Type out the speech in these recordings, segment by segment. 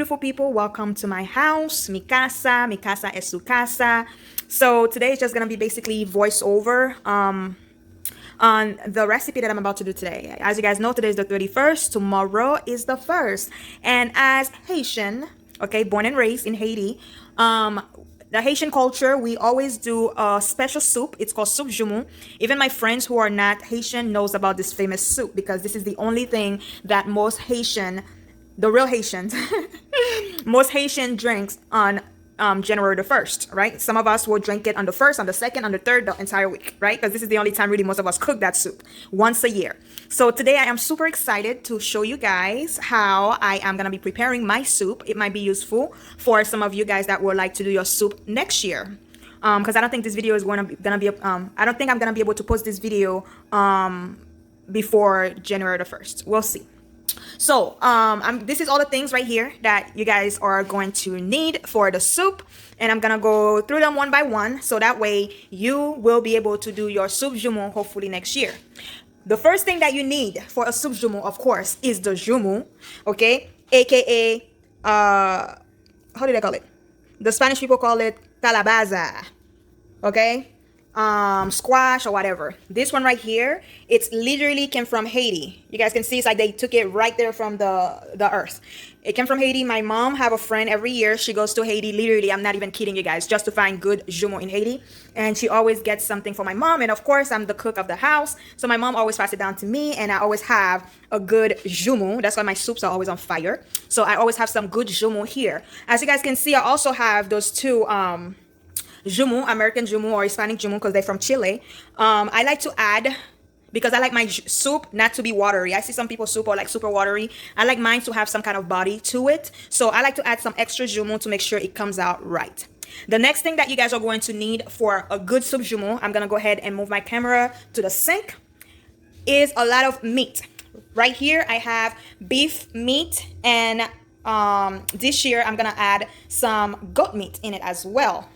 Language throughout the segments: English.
beautiful people, welcome to my house. Mi casa, mi casa es su casa. So today is just gonna be basically voiceover on the recipe that I'm about to do today. As you guys know, today is the 31st, tomorrow is the 1st. And as Haitian, okay, born and raised in Haiti, the Haitian culture, we always do a special soup. It's called Soup Joumou. Even my friends who are not Haitian knows about this famous soup because this is the only thing that most Haitian, the real Haitians, most Haitian drinks on January the 1st, right? Some of us will drink it on the 1st, on the 2nd, on the 3rd, the entire week, right? Because this is the only time really most of us cook that soup once a year. So today I am super excited to show you guys how I am going to be preparing my soup. It might be useful for some of you guys that would like to do your soup next year. Because I don't think this video is gonna be I don't think I'm going to be able to post this video before January the 1st. We'll see. So this is all the things right here that you guys are going to need for the soup, and I'm gonna go through them one by one so that way you will be able to do your soup joumou hopefully next year. The first thing that you need for a soup joumou, of course, is the joumou, okay, aka how do they call it? The Spanish people call it calabaza, okay, squash or whatever. This one right here, it's literally came from Haiti. You guys can see it's like they took it right there from the earth. It came from Haiti. My mom have a friend every year. She goes to Haiti, literally, I'm not even kidding you guys, just to find good joumou in Haiti. And she always gets something for my mom. And of course, I'm the cook of the house. So my mom always passes it down to me, and I always have a good joumou. That's why my soups are always on fire. So I always have some good joumou here. As you guys can see, I also have those two joumou, American joumou or Hispanic joumou because they're from Chile. I like to add, because I like my soup not to be watery. I see some people's soup are like super watery. I like mine to have some kind of body to it. So I like to add some extra joumou to make sure it comes out right. The next thing that you guys are going to need for a good soup joumou, I'm gonna go ahead and move my camera to the sink, is a lot of meat. Right here I have beef meat, and this year I'm gonna add some goat meat in it as well,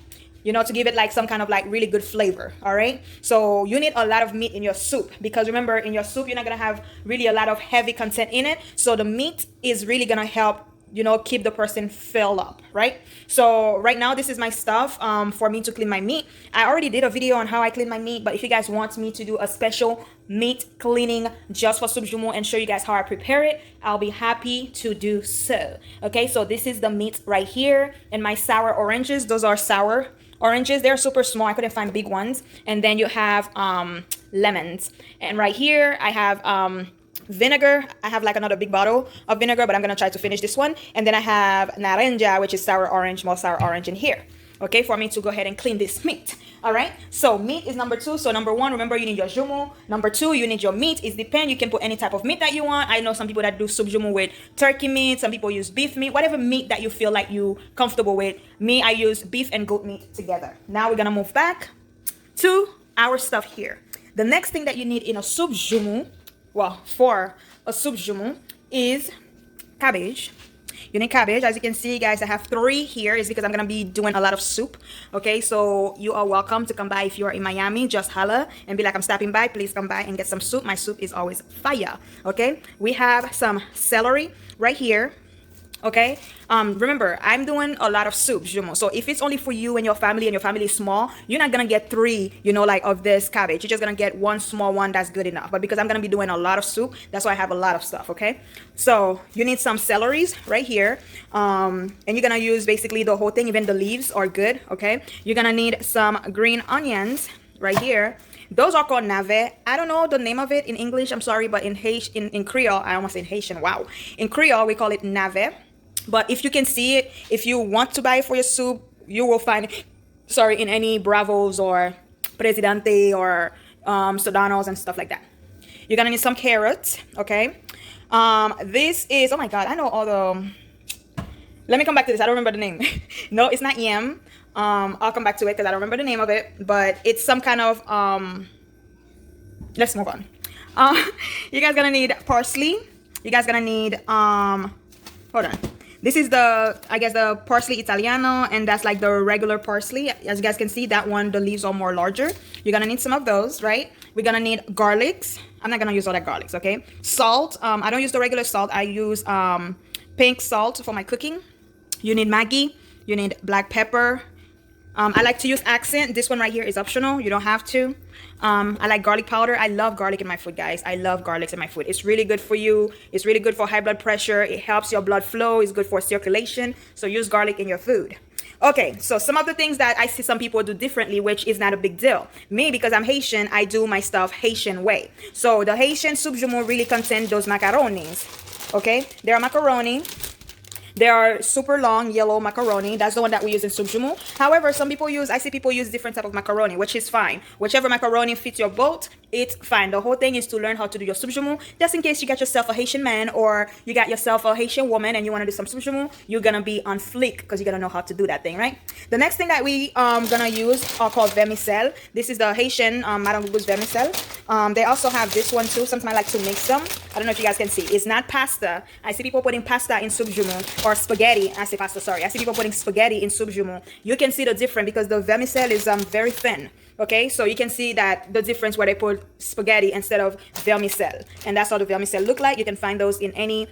you know, to give it like some kind of like really good flavor. All right, so you need a lot of meat in your soup because remember, in your soup you're not gonna have really a lot of heavy content in it, so the meat is really gonna help, you know, keep the person filled up, right? So right now this is my stuff for me to clean my meat. I already did a video on how I clean my meat, but if you guys want me to do a special meat cleaning just for soup joumou and show you guys how I prepare it, I'll be happy to do so. Okay, so this is the meat right here, and my sour oranges, those are sour oranges. They're super small, I couldn't find big ones. And then you have lemons, and right here I have vinegar. I have like another big bottle of vinegar, but I'm gonna try to finish this one. And then I have naranja, which is sour orange, more sour orange in here, okay, for me to go ahead and clean this meat. All right, so meat is number two. So number one, remember, you need your joumou. Number two, you need your meat. It depends, you can put any type of meat that you want. I know some people that do soup joumou with turkey meat, some people use beef meat, whatever meat that you feel like you comfortable with. Me, I use beef and goat meat together. Now we're gonna move back to our stuff here. The next thing that you need in a soup joumou, well, for a soup joumou, is cabbage. You need cabbage. As you can see, guys, I have 3 here. It's because I'm gonna be doing a lot of soup. Okay, so you are welcome to come by. If you are in Miami, just holla and be like, I'm stopping by, please come by and get some soup. My soup is always fire. Okay, we have some celery right here. Okay, remember, I'm doing a lot of soup joumou, so if it's only for you and your family is small, you're not gonna get 3, you know, like of this cabbage. You're just gonna get 1 small one. That's good enough. But because I'm gonna be doing a lot of soup, that's why I have a lot of stuff. Okay, so you need some celeries right here, and you're gonna use basically the whole thing. Even the leaves are good. Okay, you're gonna need some green onions right here. Those are called navet. I don't know the name of it in English, I'm sorry, but in Creole, I almost said Haitian, wow. In Creole, we call it navet. But if you can see it, if you want to buy it for your soup, you will find it, sorry, in any Bravos or Presidente or Sodanos and stuff like that. You're gonna need some carrots, okay? This is, oh my God, I know all the, let me come back to this, I don't remember the name. No, it's not yam. I'll come back to it because I don't remember the name of it, but it's some kind of, let's move on. You guys gonna need parsley. You guys gonna need, hold on. This is the, I guess, the parsley italiano, and that's like the regular parsley. As you guys can see, that one, the leaves are more larger. You're gonna need some of those, right? We're gonna need garlics. I'm not gonna use all that garlics, okay? Salt, I don't use the regular salt. I use pink salt for my cooking. You need Maggi. You need black pepper. I like to use accent. This one right here is optional. You don't have to. I like garlic powder. I love garlic in my food, guys. I love garlic in my food. It's really good for you. It's really good for high blood pressure. It helps your blood flow. It's good for circulation. So use garlic in your food. Okay, so some of the things that I see some people do differently, which is not a big deal. Me, because I'm Haitian, I do my stuff Haitian way. So the Haitian soup joumou really contains those macaronis. Okay, they are macaroni. They are super long yellow macaroni. That's the one that we use in Soup Joumou. However, some people use, I see people use different type of macaroni, which is fine. Whichever macaroni fits your boat, it's fine. The whole thing is to learn how to do your Soup Joumou. Just in case you got yourself a Haitian man or you got yourself a Haitian woman and you want to do some Soup Joumou, you're going to be on fleek because you're going to know how to do that thing, right? The next thing that we going to use are called vermicelle. This is the Haitian Madame Gugu's vermicelle. They also have this one too. Sometimes I like to mix them. I don't know if you guys can see. It's not pasta. I see people putting pasta in Soup Joumou or spaghetti. I say pasta, sorry. I see people putting spaghetti in Soup Joumou. You can see the difference because the vermicelle is very thin. Okay, so you can see that the difference where they put spaghetti instead of vermicelle. And that's how the vermicelle look like. You can find those in any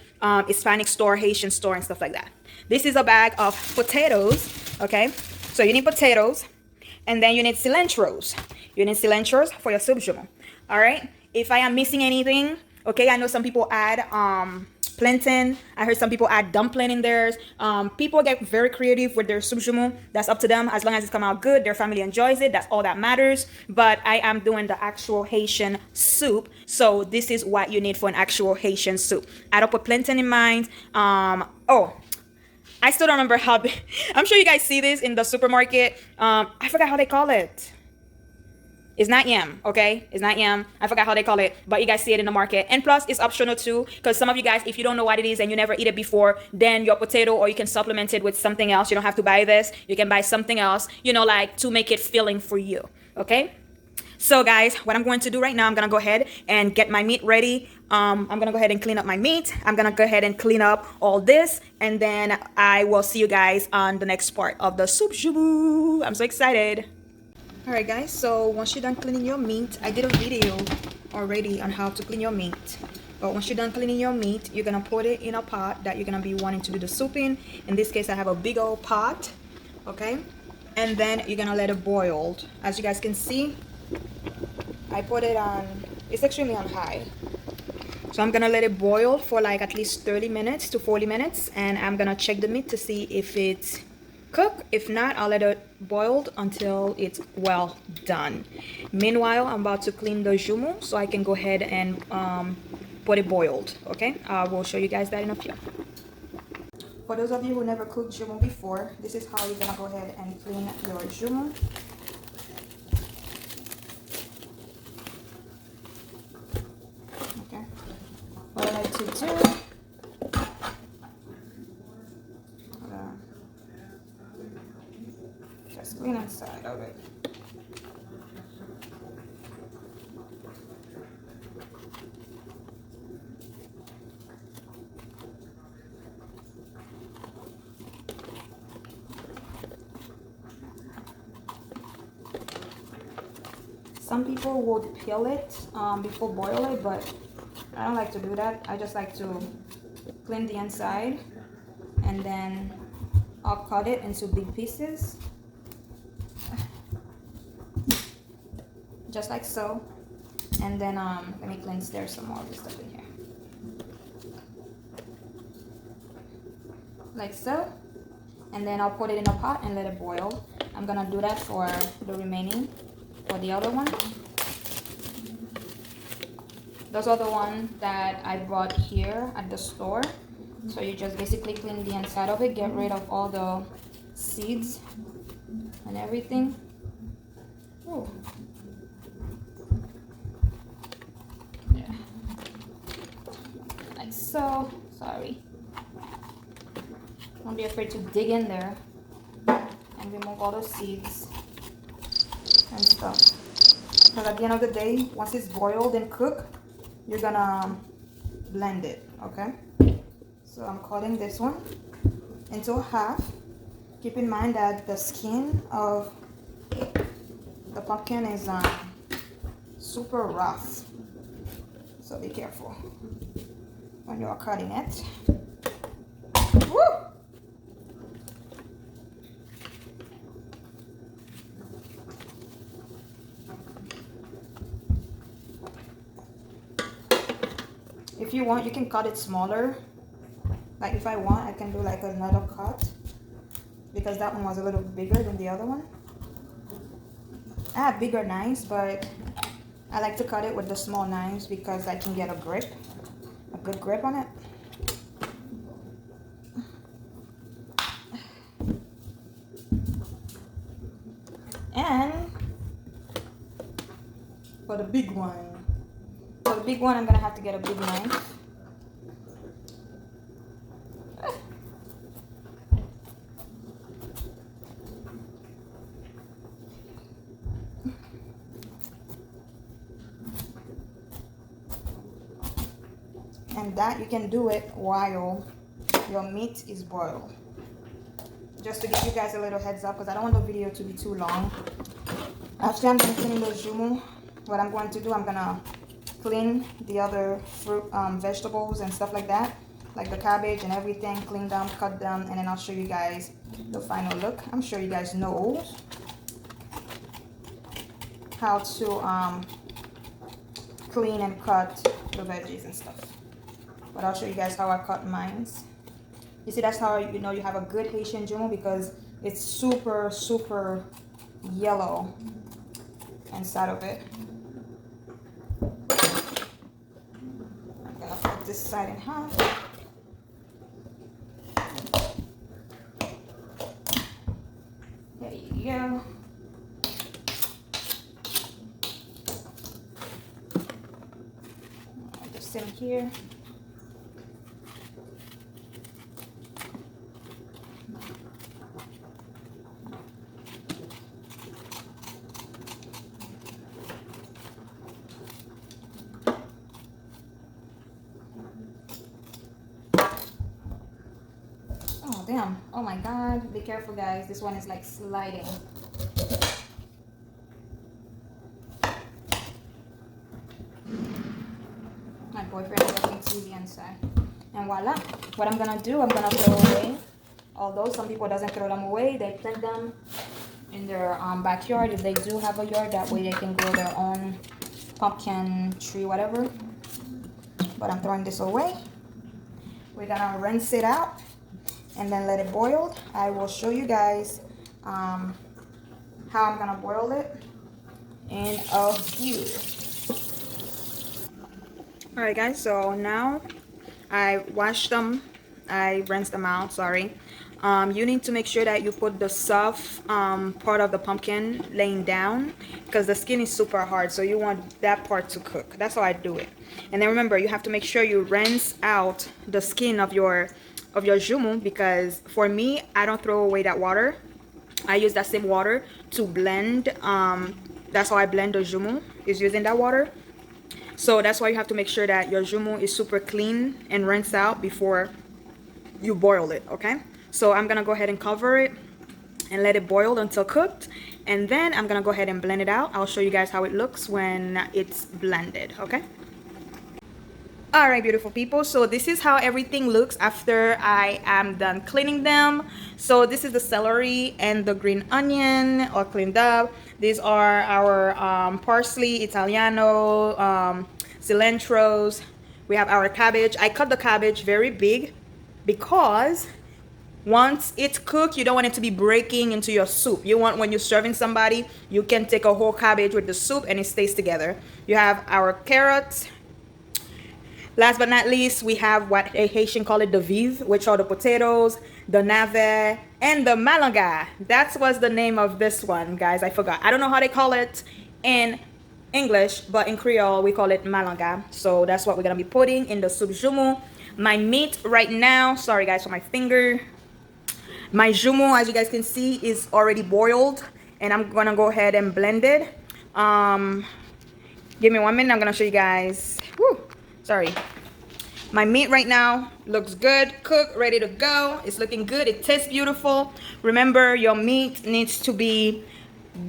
Hispanic store, Haitian store, and stuff like that. This is a bag of potatoes. Okay, so you need potatoes. And then you need cilantros. You need cilantros for your Soup Joumou. All right, if I am missing anything, okay, I know some people add plantain. I heard some people add dumpling in theirs. People get very creative with their Soup Joumou. That's up to them. As long as it's come out good, their family enjoys it. That's all that matters. But I am doing the actual Haitian soup. So this is what you need for an actual Haitian soup. I don't put plantain in mine. Oh, I still don't remember how. I'm sure you guys see this in the supermarket. I forgot how they call it. It's not yam, okay? It's not yam. I forgot how they call it, but you guys see it in the market. And plus, it's optional too, because some of you guys, if you don't know what it is and you never eat it before, then your potato, or you can supplement it with something else. You don't have to buy this. You can buy something else, you know, like to make it filling for you, okay? So guys, what I'm going to do right now, I'm going to go ahead and get my meat ready. I'm going to go ahead and clean up my meat. I'm going to go ahead and clean up all this, and then I will see you guys on the next part of the Soup Joumou. I'm so excited. Alright guys, so once you're done cleaning your meat, I did a video already on how to clean your meat. But once you're done cleaning your meat, you're going to put it in a pot that you're going to be wanting to do the soup in. In this case, I have a big old pot, okay? And then you're going to let it boil. As you guys can see, I put it on, it's extremely on high. So I'm going to let it boil for like at least 30 minutes to 40 minutes. And I'm going to check the meat to see if it's cook. If not, I'll let it boil until it's well done. Meanwhile, I'm about to clean the joumou so I can go ahead and put it boiled. Okay, I will show you guys that in a few. For those of you who never cooked joumou before, this is how you're gonna go ahead and clean your joumou. Okay, what I like to do, just clean inside of it. Some people would peel it before boil it, but I don't like to do that. I just like to clean the inside, and then I'll cut it into big pieces. Just like so. And then let me cleanse there some more of this stuff in here. Like so. And then I'll put it in a pot and let it boil. I'm gonna do that for the remaining, for the other one. Those are the ones that I bought here at the store. So you just basically clean the inside of it, get rid of all the seeds and everything. Ooh. Yeah. Like so. Sorry. Don't be afraid to dig in there and remove all those seeds and stuff. Because at the end of the day, once it's boiled and cooked, you're gonna blend it, okay? So I'm cutting this one into half. Keep in mind that the skin of the pumpkin is super rough, so be careful when you are cutting it. Woo! If you want, you can cut it smaller. Like if I want, I can do like another cut, because that one was a little bigger than the other one. I have bigger knives, but I like to cut it with the small knives because I can get a good grip on it. And for the big one, I'm gonna have to get a big knife. And that you can do it while your meat is boiled. Just to give you guys a little heads up, because I don't want the video to be too long. After I'm done cleaning the joumou, what I'm going to do, I'm gonna clean the other fruit, vegetables and stuff like that, like the cabbage and everything, clean them, cut them, and then I'll show you guys the final look. I'm sure you guys know how to clean and cut the veggies and stuff, but I'll show you guys how I cut mine. You see, that's how you know you have a good Haitian joumou, because it's super, super yellow inside of it. I'm gonna cut this side in half. There you go. Just in here. Oh damn, oh my god, be careful guys, this one is like sliding. My boyfriend is watching TV inside. And voila, what I'm gonna do, I'm gonna throw away, although some people doesn't throw them away, they plant them in their backyard if they do have a yard, that way they can grow their own pumpkin tree, whatever. But I'm throwing this away. We're gonna rinse it out and then let it boil. I will show you guys how I'm gonna boil it in a few. All right guys, so now I washed them, I rinsed them out, sorry. You need to make sure that you put the soft part of the pumpkin laying down, because the skin is super hard, so you want that part to cook. That's how I do it. And then remember, you have to make sure you rinse out the skin of your joumou, because for me, I don't throw away that water. I use that same water to blend. That's how I blend the joumou, is using that water. So that's why you have to make sure that your joumou is super clean and rinsed out before you boil it, okay? So I'm gonna go ahead and cover it and let it boil until cooked, and then I'm gonna go ahead and blend it out. I'll show you guys how it looks when it's blended, okay? All right, beautiful people, so this is how everything looks after I am done cleaning them. So this is the celery and the green onion, all cleaned up. These are our parsley, Italiano, cilantros. We have our cabbage. I cut the cabbage very big because once it's cooked, you don't want it to be breaking into your soup. You want, when you're serving somebody, you can take a whole cabbage with the soup and it stays together. You have our carrots. Last but not least, we have what a Haitian call it, the vive, which are the potatoes, the navet, and the malanga. That was the name of this one, guys. I forgot. I don't know how they call it in English, but in Creole, we call it malanga. So that's what we're going to be putting in the soup joumou. My meat right now, sorry guys for my finger. My joumou, as you guys can see, is already boiled. And I'm going to go ahead and blend it. Give me 1 minute. I'm going to show you guys. Woo. Sorry. My meat right now looks good, cooked, ready to go. It's looking good. It tastes beautiful. Remember, your meat needs to be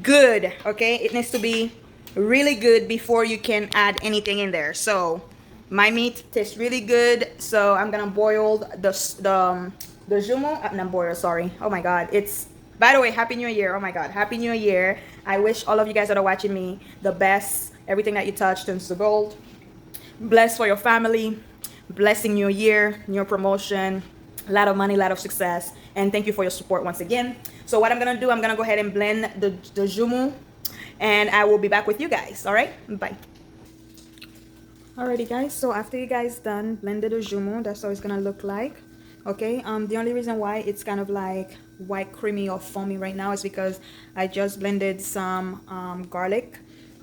good, okay? It needs to be really good before you can add anything in there. So my meat tastes really good. So I'm gonna boil the joumou. Not boil, sorry. Oh my God. It's, by the way, Happy New Year. Oh my God, Happy New Year. I wish all of you guys that are watching me the best. Everything that you touch turns to gold. Blessed for your family. blessing new year, new promotion, a lot of money, a lot of success, and thank you for your support once again. So what I'm gonna do, I'm gonna go ahead and blend the joumou, and I will be back with you guys. All right, bye. Alrighty guys, so after you guys done blended the joumou, that's how it's gonna look like. Okay, the only reason why it's kind of like white creamy or foamy right now is because I just blended some garlic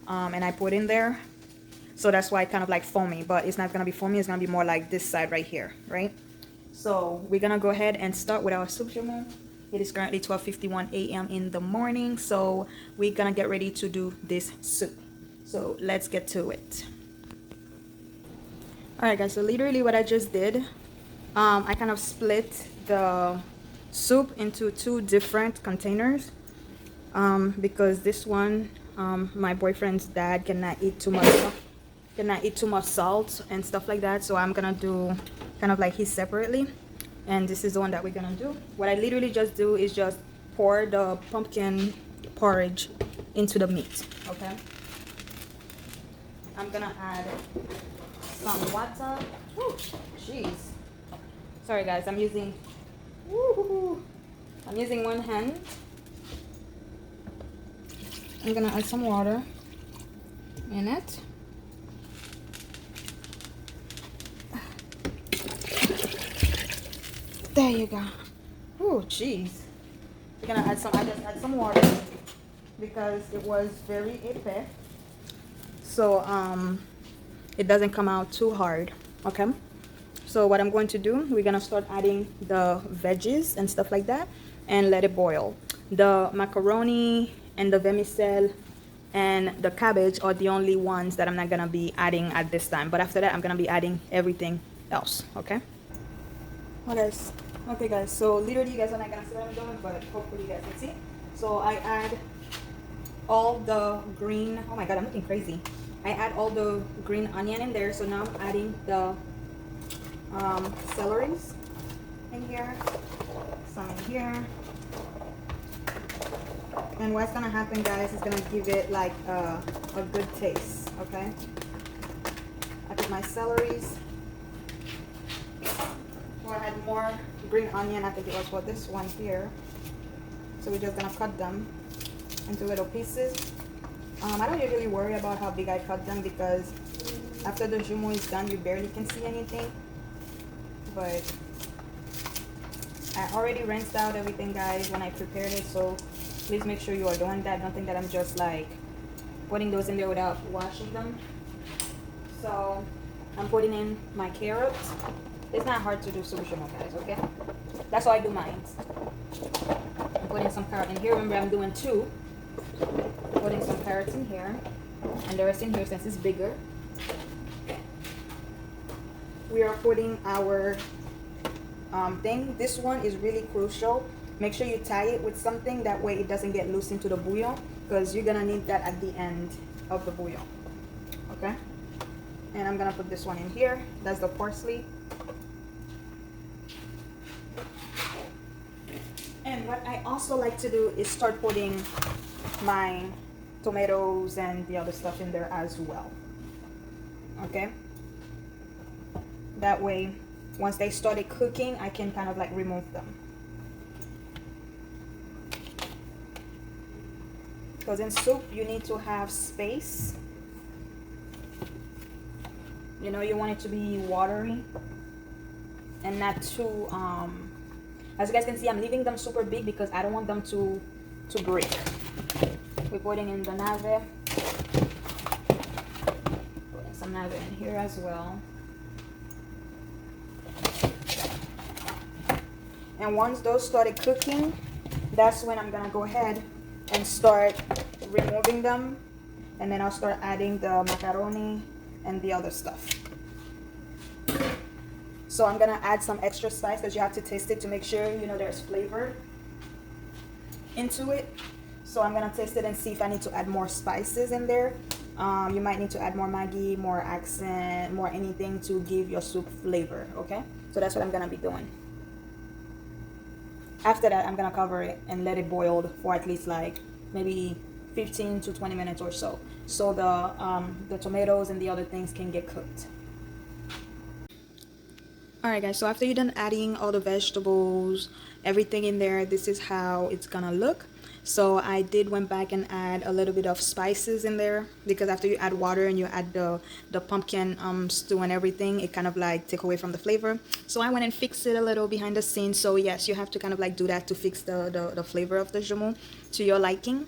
and I put in there, so that's why it kind of like foamy, but it's not gonna be foamy, it's gonna be more like this side right here, right? So we're gonna go ahead and start with our soup joumou. It is currently 12:51 a.m. in the morning, so we're gonna get ready to do this soup. So let's get to it. Alright guys, so literally what I just did, I kind of split the soup into two different containers because this one, my boyfriend's dad cannot eat too much salt and stuff like that, so I'm gonna do kind of like his separately, and this is the one that we're gonna do. What I literally just do is just pour the pumpkin porridge into the meat. Okay, I'm gonna add some water. Woo, jeez. Sorry guys, I'm using one hand. I'm gonna add some water in it. There you go. Oh, jeez. We're gonna add some. I just add some water because it was very épais, so it doesn't come out too hard. Okay, so what I'm going to do, we're gonna start adding the veggies and stuff like that and let it boil. The macaroni and the vermicelle and the cabbage are the only ones that I'm not gonna be adding at this time, but after that I'm gonna be adding everything else. Okay, okay guys, so literally you guys are not gonna see what I'm doing, but hopefully you guys can see. So I add all the green, oh my god, I'm looking crazy. I add all the green onion in there, so now I'm adding the celeries in here, some in here, and what's gonna happen guys is gonna give it like a good taste. Okay, I put my celeries. We'll add more green onion, I think it was for this one here, so we're just gonna cut them into little pieces. I don't usually worry about how big I cut them because after the joumou is done, you barely can see anything. But I already rinsed out everything, guys, when I prepared it. So please make sure you are doing that. Don't think that I'm just like putting those in there without washing them. So I'm putting in my carrots. It's not hard to do soup joumou, guys. Okay, that's how I do mine. I'm putting some carrot in here. Remember, I'm doing two. Putting some carrots in here and the rest in here since it's bigger. We are putting our thing. This one is really crucial. Make sure you tie it with something, that way it doesn't get loose into the bouillon, because you're gonna need that at the end of the bouillon. Okay, and I'm gonna put this one in here. That's the parsley. And what I also like to do is start putting my tomatoes and the other stuff in there as well. Okay, that way once they started cooking, I can kind of like remove them, because in soup you need to have space. You know, you want it to be watery and not too as you guys can see, I'm leaving them super big because I don't want them to break. We're putting in the nave. Putting some nave in here as well. And once those started cooking, that's when I'm gonna go ahead and start removing them, and then I'll start adding the macaroni and the other stuff. So I'm gonna add some extra spice because you have to taste it to make sure you know there's flavor into it. So I'm gonna taste it and see if I need to add more spices in there. You might need to add more Maggi, more accent, more anything to give your soup flavor. Okay, so that's what I'm gonna be doing. After that, I'm gonna cover it and let it boil for at least like maybe 15 to 20 minutes or so, so the tomatoes and the other things can get cooked. Alright guys, so after you're done adding all the vegetables, everything in there, this is how it's gonna look. So I did went back and add a little bit of spices in there, because after you add water and you add the pumpkin stew and everything, it kind of like take away from the flavor. So I went and fixed it a little behind the scenes. So yes, you have to kind of like do that to fix the flavor of the joumou to your liking.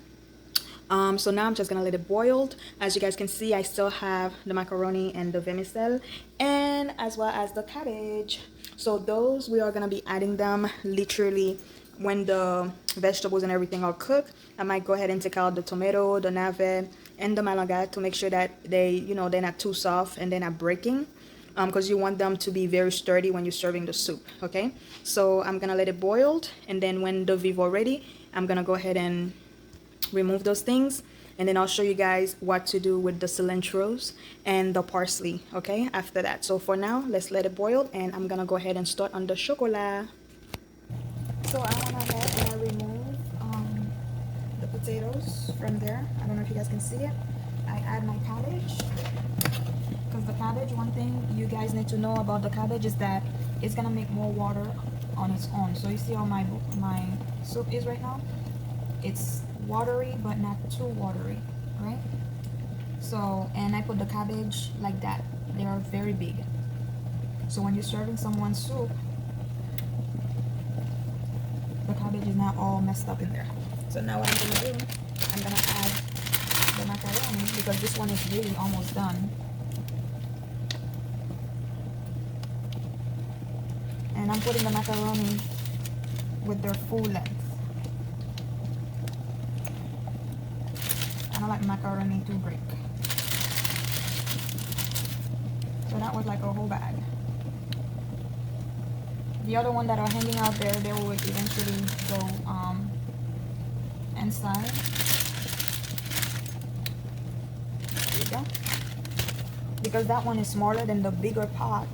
So now I'm just gonna let it boil. As you guys can see, I still have the macaroni and the vermicelle, and as well as the cabbage. So those, we are gonna be adding them literally when the vegetables and everything are cooked. I might go ahead and take out the tomato, the navet, and the malaga to make sure that they, you know, they're not too soft and they're not breaking, because you want them to be very sturdy when you're serving the soup. Okay, so I'm gonna let it boil, and then when the vivo ready, I'm gonna go ahead and remove those things, and then I'll show you guys what to do with the cilantros and the parsley, okay, after that. So for now, let's let it boil, and I'm gonna go ahead and start on the chocolat. So I went ahead and I removed the potatoes from there. I don't know if you guys can see it. I add my cabbage, because the cabbage, one thing you guys need to know about the cabbage is that it's gonna make more water on its own. So you see how my soup is right now? It's watery but not too watery, right? So, and I put the cabbage like that. They are very big, so when you're serving someone soup, the cabbage is not all messed up in there. So now what I'm gonna do, I'm gonna add the macaroni, because this one is really almost done, and I'm putting the macaroni with their full length. I don't like macaroni to break. So that was like a whole bag. The other one that are hanging out there, they will eventually go inside. There you go. Because that one is smaller than the bigger pot,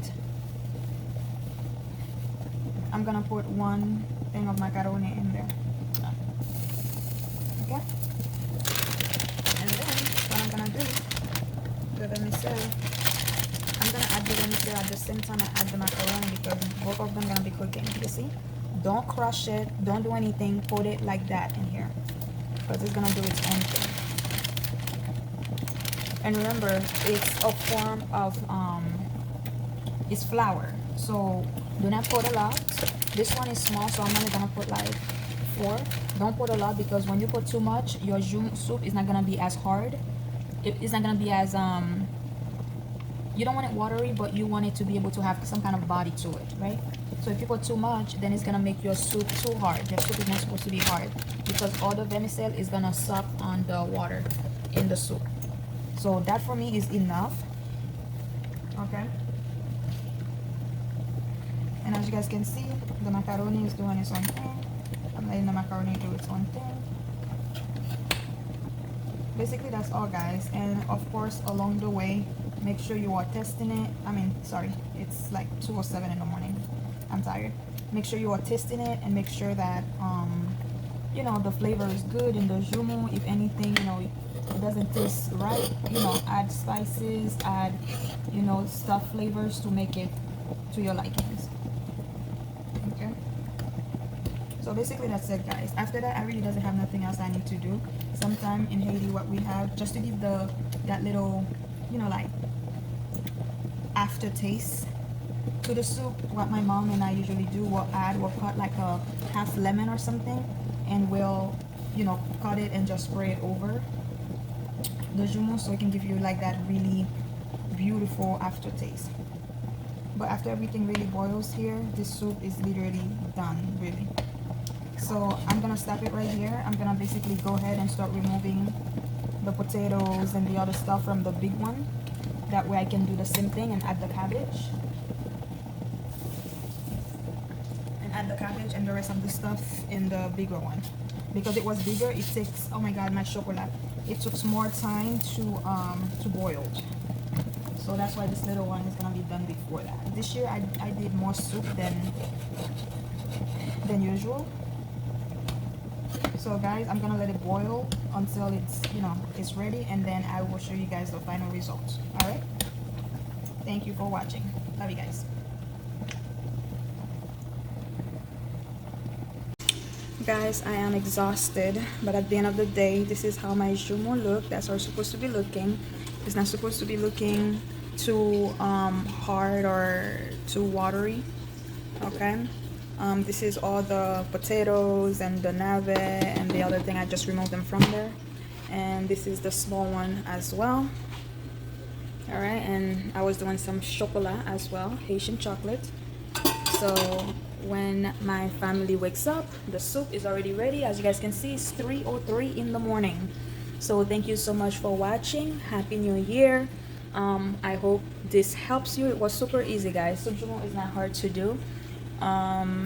I'm gonna put one thing of macaroni in there. Okay? I'm gonna do the vermicelle. I'm gonna add the vermicelle at the same time I add the macaroni, because both of them gonna be cooking. You see? Don't crush it, don't do anything, put it like that in here, because it's gonna do its own thing. And remember, it's a form of it's flour, so do not put a lot. This one is small, so I'm only gonna put like 4. Don't put a lot, because when you put too much, your soup is not gonna be as hard. It's not gonna be as you don't want it watery, but you want it to be able to have some kind of body to it, right? So if you put too much, then it's gonna make your soup too hard. Your soup is not supposed to be hard, because all the vermicelle is gonna suck on the water in the soup. So that for me is enough. Okay, and as you guys can see, the macaroni is doing its own thing. I'm letting the macaroni do its own thing. Basically, that's all, guys. And of course, along the way, make sure you are testing it. Sorry, it's like 2:07 in the morning. I'm tired. Make sure you are tasting it, and make sure that you know, the flavor is good in the joumou. If anything, you know, it doesn't taste right, you know, add spices, add, you know, stuff flavors to make it to your likings. Okay, so basically that's it, guys. After that, I really doesn't have nothing else I need to do. Sometime in Haiti, what we have, just to give that little, you know, like aftertaste to the soup, what my mom and I usually do, we'll cut like a half lemon or something, and we'll, you know, cut it and just spray it over the joumou, so it can give you like that really beautiful aftertaste. But after everything really boils here, this soup is literally done, really. So I'm gonna stop it right here. I'm gonna basically go ahead and start removing the potatoes and the other stuff from the big one. That way I can do the same thing and add the cabbage. Add the cabbage and the rest of the stuff in the bigger one. Because it was bigger, it takes, oh my god, my chocolate, it took more time to boil. So that's why this little one is gonna be done before that. This year I did more soup than usual. So guys, I'm gonna let it boil until it's, you know, it's ready, and then I will show you guys the final results. All right, thank you for watching. Love you guys. Guys, I am exhausted, but at the end of the day, this is how my joumou look. That's how it's supposed to be looking. It's not supposed to be looking too hard or too watery. Okay. This is all the potatoes and the nave and the other thing. I just removed them from there. And this is the small one as well. All right, and I was doing some chocolat as well, Haitian chocolate. So when my family wakes up, the soup is already ready. As you guys can see, it's 3:03 in the morning. So thank you so much for watching. Happy New Year. I hope this helps you. It was super easy, guys. Soup Joumou is not hard to do.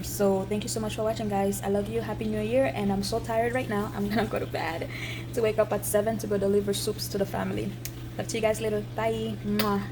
So thank you so much for watching, guys. I love you. Happy New Year. And I'm so tired right now. I'm gonna go to bed to wake up at 7 to go deliver soups to the family. Talk to you guys later. Bye. Mwah.